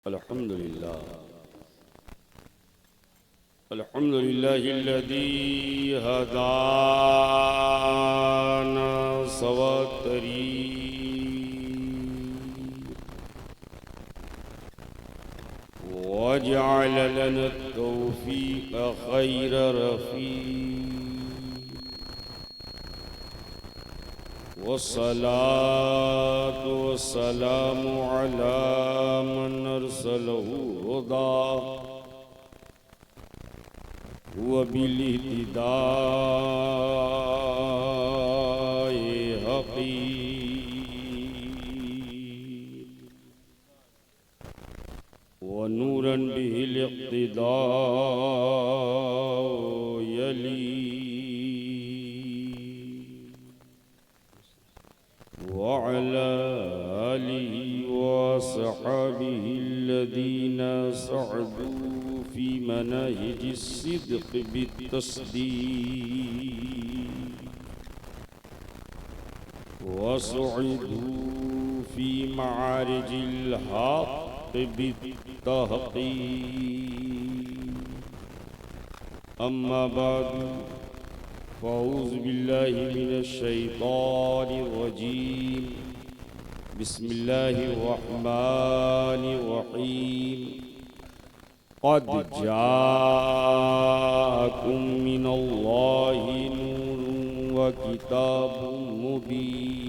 अल्हम्दुलिल्लाहिल्लज़ी हदाना सवतरी वजअल लना तौफीक़ खैर रफ़ीक़ वस्सलातु वस्सलामु अला मन अरसलहु हुदा वबिलिहतिदाए हक़ीक़ वनूरन बिहिल इक़्तिदाअ यलीक़ वअला आलिहि वअस्हाबिहि अल्लज़ीना सअदू फी मनाहिजिस सिद्क़ बित्तस्दीक़ वसुइदू फी मआरिजिल हक़ बित्तहक़ीक़ अम्मा बादु फ़अऊज़ु बिल्लाहि मिनश शैतानिर रजीम बिस्मिल्लाहिर रहमानिर रहीम क़द जाअकुम मिनल्लाहि नूरुन व किताबुम मुबीन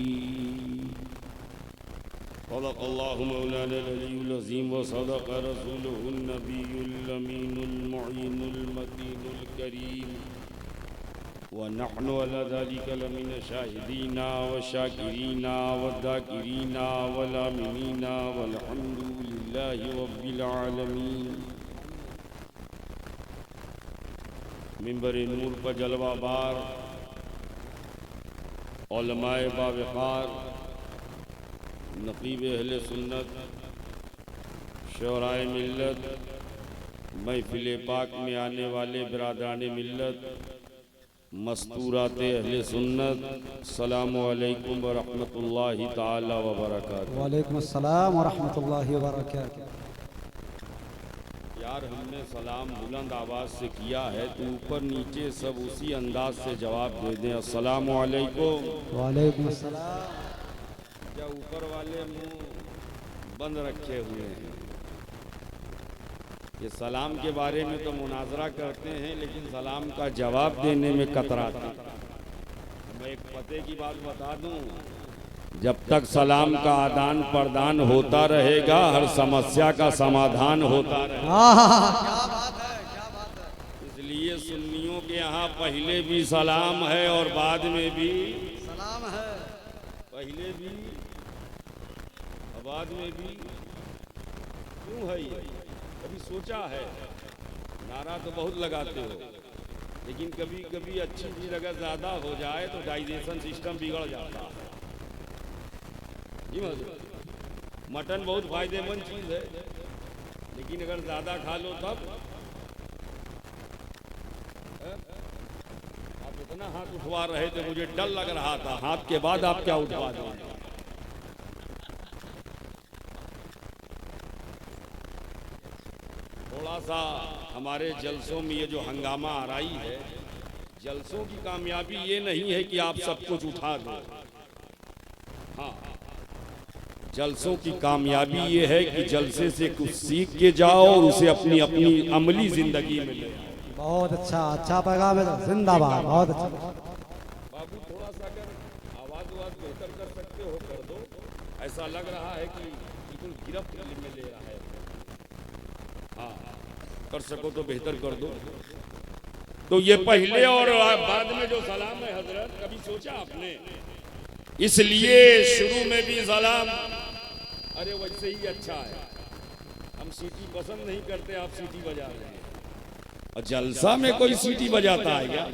सदक़ल्लाहु मौलाना अल-अलीयुल अज़ीम व सदक़ रसूलुहुन नबियुल अमीनुल मुईनुल मतीनुल करीम व नहनु अला ज़ालिका लमिन शाहिदीना व शाकिरीना व ज़ाकिरीना वल आमिनीना वल्हम्दुलिल्लाहि रब्बिल आलमीन। मिंबर नूर पर जलवा बार उलमाए बावक़ार नक़ीब अहले सुन्नत शोराए मिल्लत महफिल पाक में आने वाले बिरादरान मिल्लत मस्तूराते अहले सुन्नत सलामु अलैकुम व रहमतुल्लाहि ताला व बरकातुहू। वालेकुम अस्सलाम व रहमतुल्लाहि व बरकातुहू। यार हमने सलाम बुलंद आवाज़ से किया है तो ऊपर नीचे सब उसी अंदाज से जवाब दे दें अस्सलामु अलैकुम। वालेकुम अस्सलाम। क्या ऊपर वाले मुंह बंद रखे हुए हैं? ये सलाम के बारे में तो मुनाजरा करते हैं लेकिन सलाम का जवाब देने में कतराते हैं। मैं एक पते की बात बता दूं, जब तक सलाम का आदान प्रदान होता रहेगा हर समस्या का समाधान होता रहेगा। इसलिए सुन्नियों के यहाँ पहले भी सलाम है और बाद में भी सलाम है। पहले भी और बाद में भी क्यों है ये? कभी सोचा है? नारा तो बहुत लगाते हो लेकिन कभी कभी अच्छी चीज अगर ज्यादा हो जाए तो डाइजेशन सिस्टम बिगड़ जाता है। मटन बहुत फायदेमंद चीज है लेकिन अगर ज्यादा खा लो तब आप इतना हाथ उठवा रहे थे मुझे डर लग रहा था हाथ के बाद आप क्या उठवा दोगे। थोड़ा सा हमारे जलसों में ये जो हंगामा आ रही है, जलसों की कामयाबी ये नहीं है कि आप सब कुछ उठा दो। हाँ, जलसों की कामयाबी ये है कि जलसे से कुछ सीख के जाओ और उसे अपनी अपनी अमली जिंदगी में ले आओ। बहुत अच्छा, अच्छा पैगाम है, जिंदाबाद। बहुत अच्छा बाबू, थोड़ा सा अगर आवाज बेहतर कर सकते हो कर दो। ऐसा लग रहा है कि बिल्कुल गिरफ्त में ले रहा है। हाँ, कर सको तो बेहतर कर दो। तो ये पहले और बाद में जो सलाम है हजरत, कभी सोचा आपने? इसलिए शुरू में भी सलाम अरे वैसे ही अच्छा है। हम सीटी पसंद नहीं करते, आप सीटी बजा रहे हैं। और जलसा में कोई सीटी बजाता है क्या?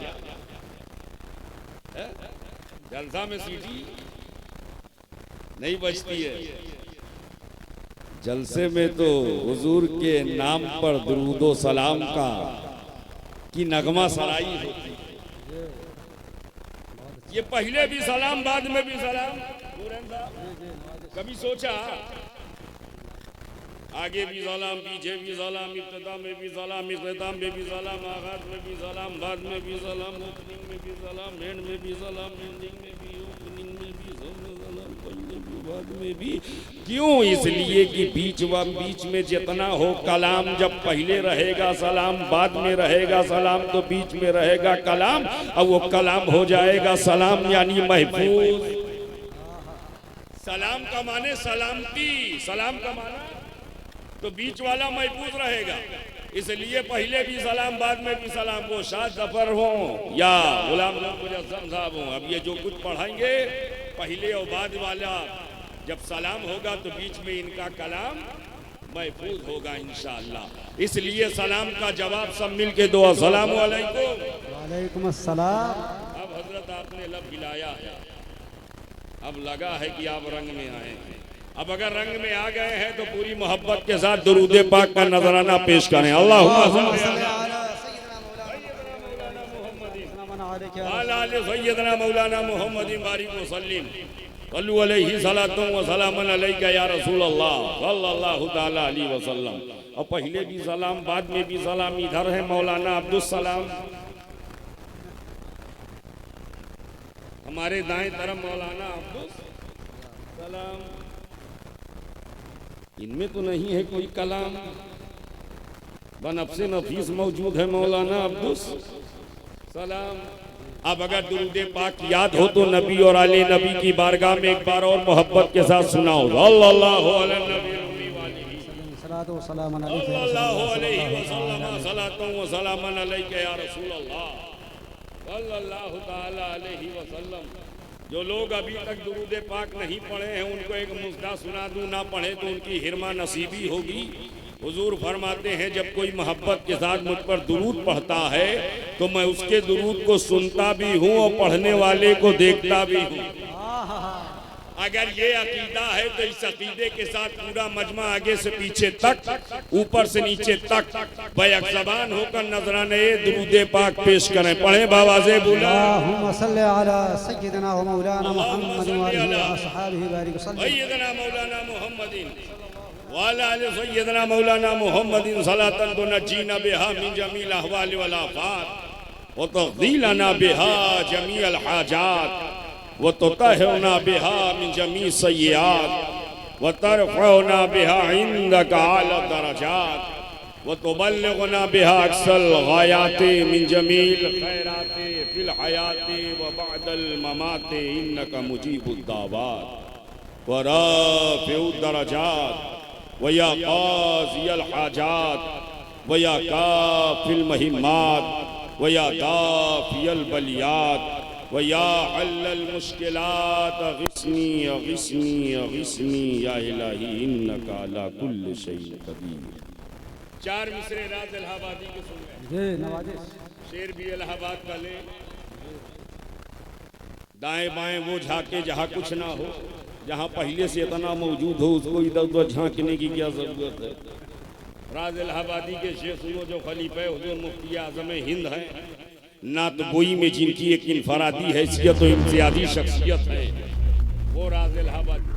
जलसा में सीटी नहीं बजती है। जलसे में तो हुजूर के नाम पर दुरूदो सलाम का की नगमा सराई होती है। ये पहले भी सलाम बाद में भी सलाम। कभी सोचा आगे भी सलाम, पीछे भी सलाम, इब्तिदा में भी सलाम, इख्तिताम में भी सलाम, आगाज में भी सलाम, बाद में भी सलाम, ओपनिंग में भी सलाम, एंड में भी सलाम, एंडिंग में भी, ओपनिंग में भी सलाम, पहले भी बाद में भी। क्यों? इसलिए कि बीच में जितना हो कलाम, जब पहले रहेगा सलाम, बाद में रहेगा सलाम, तो बीच में रहेगा कलाम, और वो कलाम हो जाएगा सलाम, यानी महफूज। सलाम का माने सलामती, सलाम का माना तो बीच वाला महफूज रहेगा। इसलिए पहले भी सलाम, बाद में भी सलाम। वो शाद जफर हो या गुलाम मुजस्सम साहब हो, अब ये जो कुछ पढ़ाएंगे पहले और बाद वाला जब सलाम होगा तो बीच में इनका कलाम महफूज होगा इंशाअल्लाह। इसलिए सलाम का जवाब सब मिल के दो, अस्सलाम वालेकुम। वालेकुम अस्सलाम। अब हजरत आपने लब हिलाया है, अब लगा है कि आप रंग में आए हैं। अब अगर रंग में आ गए हैं तो पूरी मोहब्बत के साथ दुरूद पाक का नजराना पेश करें। अल्लाहुम्मा सय्यदना मौलाना मुहम्मदिन बारिक वसल्लिम सल्लु अलैहि सलातु व सलामन अलैका या रसूल अल्लाह सल्लल्लाहु तआला अलैहि वसल्लम। और पहले भी सलाम, बाद में भी सलाम। इधर है मौलाना अब्दुल सलाम, हमारे दाएं तरफ मौलाना अब्दुल सलाम। इनमें तो नहीं है कोई कलाम, बनफ्से नफीस मौजूद है मौलाना अब्दुल सलाम। अब अगर दुरूद पाक याद हो तो नबी और आले नबी की बारगाह में एक बार और मोहब्बत के साथ सुनाओ। सल्लल्लाहु अलैहि वसल्लम। जो लोग अभी तक दुरूद पाक नहीं पढ़े हैं उनको एक मुस्दा सुना दूं, ना पढ़े तो उनकी हिरमा नसीबी होगी। हुजूर फरमाते हैं जब कोई मोहब्बत के साथ मुझ पर दुरूद पढ़ता है तो मैं उसके दुरूद को सुनता भी हूँ और पढ़ने वाले को देखता भी हूँ। अगर ये अकीदा है तो इस अकीदे के साथ पूरा मजमा आगे से पीछे तक, ऊपर से नीचे तक बैक ज़बान होकर नजराने दुरूद पाक पेश करें। पढ़े बाबा से बोला अल्लाहुम्मा सल्ली अला सय्यिदना व मौलाना मुहम्मद व आलिहि व असहाबिहि बारिक वसल्लम। सय्यदना मौलाना मुहम्मदिन वाला आले सय्यदना मौलाना मुहम्मदिन सलातन तुनज्जीना बिहा मिन जमील अहवाल वल आफात व तग़दीलना बिहा जमीअल हाजात व तुतहिरना बिहा मिन जमी सय्यात व तरफ़उना बिहा इंदका आला दरजात व तुबल्लिगुना बिहा अक्सल गायाति मिन जमील खैराति फिल हयाति व बअदल ममाति इन्नका मुजीबुद दावात व राफ़िउद दरजात व या क़ाज़ियल हाजात व या काफ़िल महिम्मात व या दाफ़ियल बलियात व या हल्लल मुश्किलात गिस्नी गिस्नी गिस्नी या इलाही इन्नका अला कुल्लि शैइन क़दीर। चार मिसरे राज इलाहाबादी के सुन रहे जी नवाजिश। शेर भी इलाहाबाद का ले। दाएं बाएं वो झाके जहाँ कुछ ना हो, जहाँ पहले से इतना मौजूद हो उसको इधर उधर झांकने की क्या जरूरत है। राज इलाहाबादी के शेख सुनो जो खलीफे हुजूर मुफ्ती आज़म हिंद हैं, नात गोई में जिनकी एक इनफरादी हैसियत और इम्तियाजी शख्सियत है, वो राज इलाहाबादी।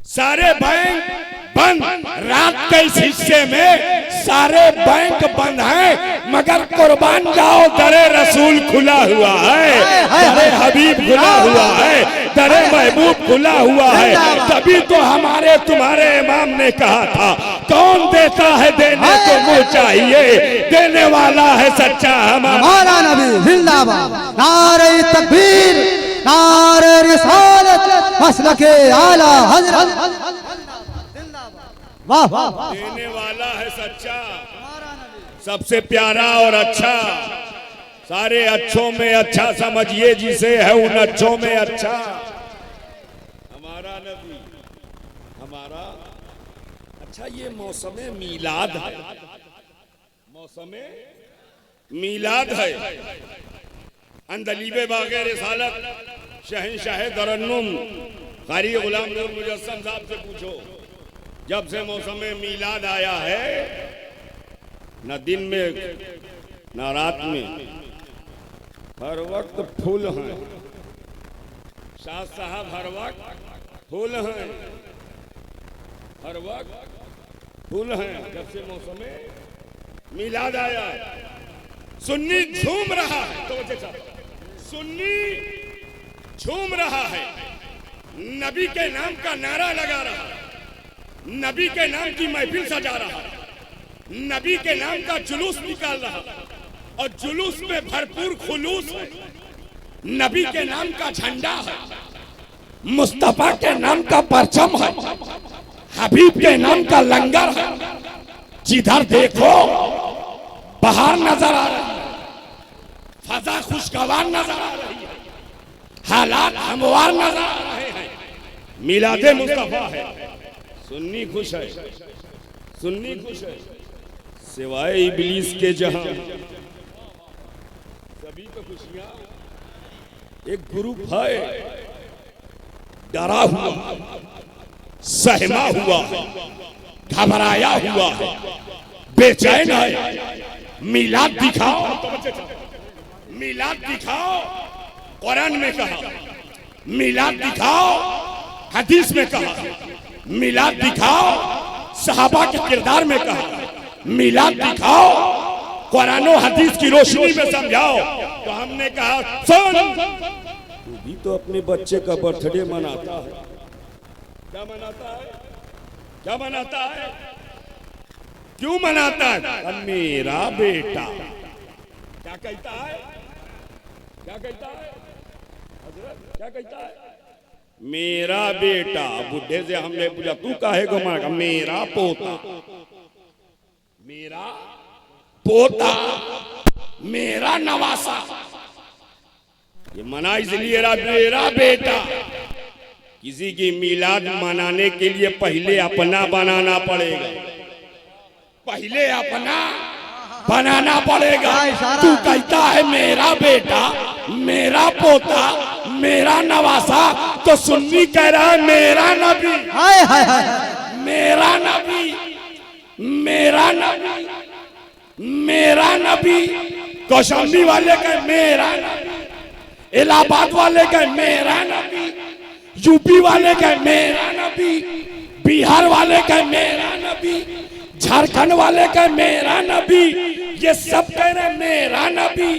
सारे बैंक बंद, रात के इस हिस्से में सारे बैंक बंद हैं, मगर कुर्बान जाओ दरे रसूल खुला हुआ है, दरे हबीब खुला हुआ है, दरे महबूब खुला हुआ है। तभी तो हमारे तुम्हारे इमाम ने कहा था, कौन देता है देने को मुँह चाहिए, देने वाला है सच्चा हमारा नबी। जिंदाबाद। नारे तकबीर, नारे रिसालत, मसलके आला हजरत। वाह वाह। देने वाला है सच्चा, सबसे प्यारा और अच्छा, सारे अच्छों में अच्छा समझिए जिसे है उन अच्छों में अच्छा। हमारा नबी, हमारा अच्छा। ये मौसम मीलाद है, मौसम मीलाद है। अंदलीबे बागे रिसालत शहंशाह तरन्नुम कारी गुलाम नूर मुजस्सम साहब से पूछो, जब से मौसम मीलाद आया है, न दिन में न रात में, हर वक्त फूल हैं। शाह साहब हर वक्त फूल हैं, हर वक्त फूल हैं। जब से मौसम मीलाद आया, सुन्नी झूम रहा है, तो सुन्नी झूम रहा है, नबी के नाम का नारा लगा रहा है, नबी के नाम की महफिल सजा रहा, नबी के नाम का जुलूस निकाल रहा, और जुलूस में भरपूर खुलूस है। नबी के नाम का झंडा है, मुस्तफा के नाम का परचम है, हबीब के नाम का लंगर है। जिधर देखो बहार नजर आ रही है, फजा खुशगवार नजर आ रही है, हालात हमवार नजर आ रहे हैं। मिलादे मुस्तफा है, सुन्नी खुश है, सुन्नी खुश है, सिवाय इब्लीस के जहां सभी तो खुशियां। एक ग्रुप है डरा हुआ, सहमा हुआ, घबराया हुआ है, बेचैन है। मिलाद दिखाओ, मिलाद दिखाओ, कुरान में कहा, मिलाद दिखाओ, हदीस में कहा, मिलाद दिखाओ, सहाबा के किरदार में कहा, मिलाद दिखाओ, कुरान और हदीस की रोशनी में समझाओ। तो हमने कहा, सुन, तू भी तो अपने बच्चे का बर्थडे मनाता है। क्या मनाता है, क्या मनाता है, क्यों मनाता है? मेरा बेटा क्या कहता है, क्या कहता है हजरत, क्या कहता है? मेरा बेटा। बुढ़े से हमने पूछा, तू काहे को मारा? मेरा पोता, मेरा पोता, मेरा नवासा। ये मना इसलिए रहा, मेरा बेटा। किसी की मिलाद मनाने के लिए पहले अपना बनाना पड़ेगा, पहले अपना बनाना पड़ेगा। तू कहता है मेरा बेटा, मेरा पोता, मेरा नवासा, तो सुन्नी कह रहा है मेरा नबी, हाय हाय हाय, मेरा नबी, मेरा नबी, मेरा नबी। कौशाम्बी वाले का मेरा नबी, इलाहाबाद वाले का मेरा नबी, यूपी वाले का मेरा नबी, बिहार वाले का मेरा नबी, झारखंड वाले का मेरा नबी। ये सब कह रहे मेरा नबी,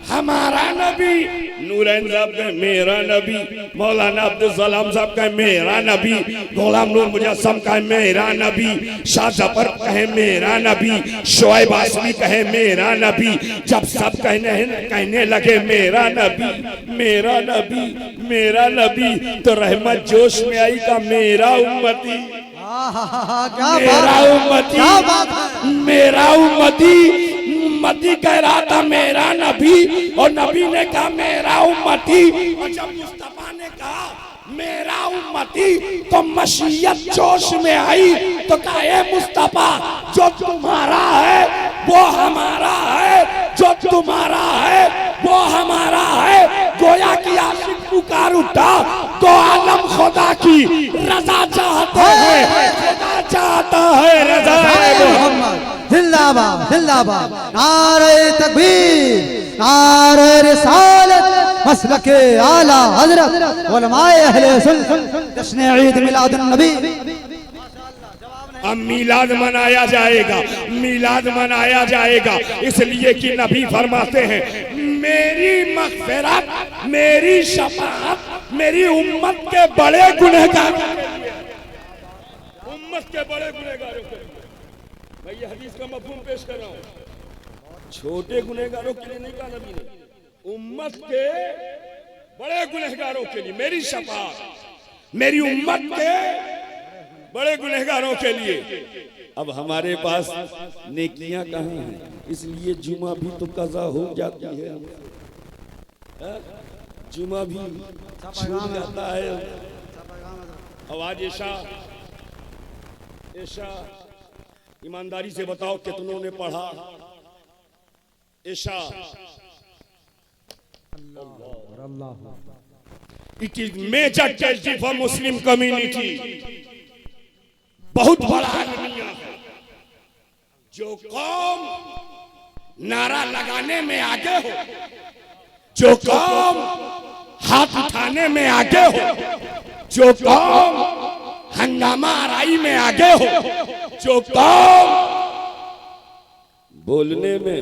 हमारा नबी। नूरैन साहब का मेरा नबी, मौलाना अब्दुल सलाम साहब का मेरा नबी, गुलाम नूर मुजस्सम का मेरा नबी, शाह जफर कहे मेरा नबी, शोएब आसमी कहे मेरा नबी। जब सब कहने लगे मेरा नबी, मेरा नबी, मेरा नबी, तो रहमत जोश में आई का मेरा उम्मती, मेरा उम्मती, मेरा उम्मती। उम्मती कह रहा था मेरा नबी, और नबी ने कहा मेरा उम्मती। और जब मुस्तफा ने कहा मेरा उम्मती, तो मशीयत जोश में आई, तो कहा ए मुस्तफा, जो तुम्हारा है वो हमारा है, जो तुम्हारा है वो हमारा है। गोया की आशिक पुकार उठा, तो आलम खुदा की रजा चाहते हैं, खुदा चाहता है रजा मोहम्मद। जिंदाबाद जिंदाबाद। नारे तकबीर, नारे रिसालत, मसलक आला हजरत उलमाए अहले सुन्नत जश्न ईद मिलाद नबी। अब मिलाद मनाया जाएगा, मिलाद मनाया जाएगा इसलिए कि नबी फरमाते हैं मेरी मग़फ़िरत, मेरी शफ़ाअत मेरी उम्मत के बड़े गुनहगारों के लिए, उम्मत के बड़े गुनहगारों के लिए। मैं ये हदीस का मफ़हूम पेश कर रहा हूँ। छोटे गुनहगारों के लिए नहीं कहा नबी ने, उम्मत के बड़े गुनहगारों के लिए मेरी शफ़ाअत, मेरी उम्मत के बड़े गुनहगारों के लिए। अब हमारे पास नेकियां कहाँ हैं, इसलिए जुमा भी तो कज़ा हो जाती है, जुमा भी छूट जाता है। अब आज ऐशा ईमानदारी से बताओ कितनों ने पढ़ा ऐशा? It is major tragedy for Muslim community. बहुत बड़ा अलमिया है। जो कौम नारा लगाने में आगे हो, जो कौम हाथ उठाने में आगे हो, जो कौम हंगामा आराई में आगे हो, जो कौम बोलने में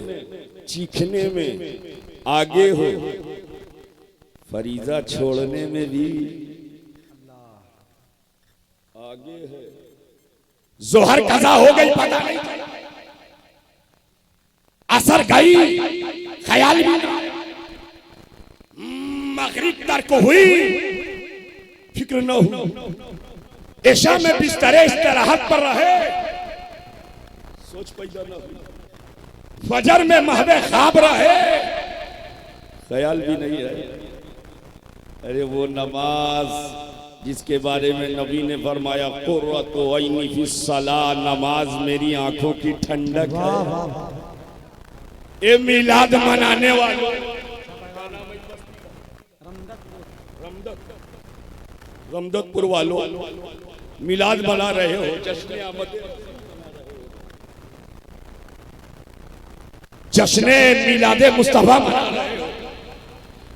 चीखने में आगे हो, फरीजा छोड़ने में भी आगे है। जोहर कज़ा हो गई पता नहीं, असर गई ख्याल भी, मगरिब तर्क हुई फिक्र न हुई, ऐशा में बिस्तरे इस्तराहत पर रहे सोच पैदा न हुई, फजर में महवे ख्वाब रहे ख्याल भी नहीं है। अरे वो नमाज जिसके बारे में नबी ने फरमाया कुर्रतु ऐनी फिस्सलाह, नमाज मेरी आंखों की ठंडक है। ये मिलाद मनाने वालों, रमदतपुर वालों मिलाद मना रहे हो, जश्न आमद, जश्न मिलाद मुस्तफा मना रहे हो।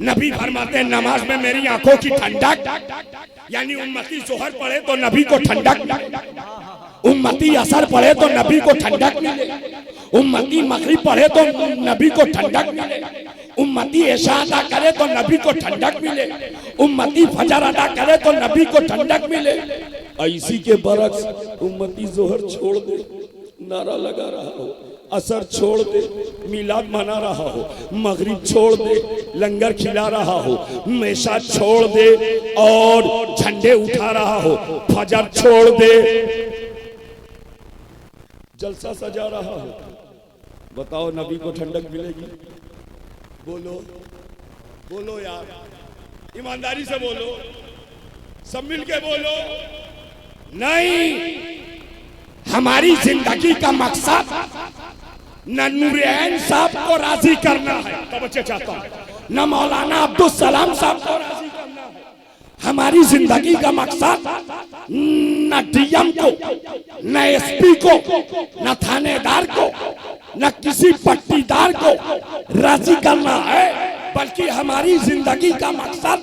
नबी फरमाते हैं नमाज में मेरी आंखों की ठंडक, यानी उम्मती जोहर पढ़े तो नबी को ठंडक, उम्मती असर पढ़े तो नबी को ठंडक मिले, उम्मती मगरिब पढ़े तो नबी को ठंडक मिले, उम्मती ऐशा अदा करे तो नबी को ठंडक मिले, उम्मती फजर अदा करे तो नबी को ठंडक मिले। ऐसी के बरक्स उम्मती जोहर छोड़ दे नारा लगा रहा हो, असर छोड़ दे मिलाद मना रहा हो, मगरिब छोड़ दे लंगर खिला रहा हो, ऐशा छोड़ दे और झंडे उठा रहा हो, फजर छोड़ दे जलसा सजा रहा हो, बताओ नबी को ठंडक मिलेगी? बोलो बोलो यार, ईमानदारी से बोलो, सब मिलके बोलो। नहीं, हमारी जिंदगी का मकसद न नूरैन साहब को राजी करना है, तवज्जो चाहता हूं, न मौलाना अब्दुल सलाम साहब को राजी करना है। हमारी जिंदगी का मकसद न डीएम को, न एसपी को, न थानेदार को, न किसी पट्टीदार को राजी करना है, बल्कि हमारी जिंदगी का मकसद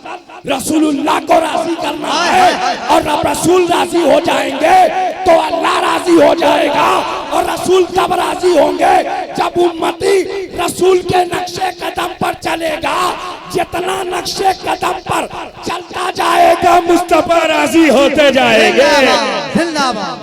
रसूलुल्लाह को राजी करना है। और जब रसूल राजी हो जाएंगे तो अल्लाह राजी हो जाएगा, और रसूल तब राजी होंगे जब उम्मती रसूल के नक्शे कदम पर चलेगा। जितना नक्शे कदम पर चलता जाएगा मुस्तफा राजी होते जाएंगे। जिंदाबाद।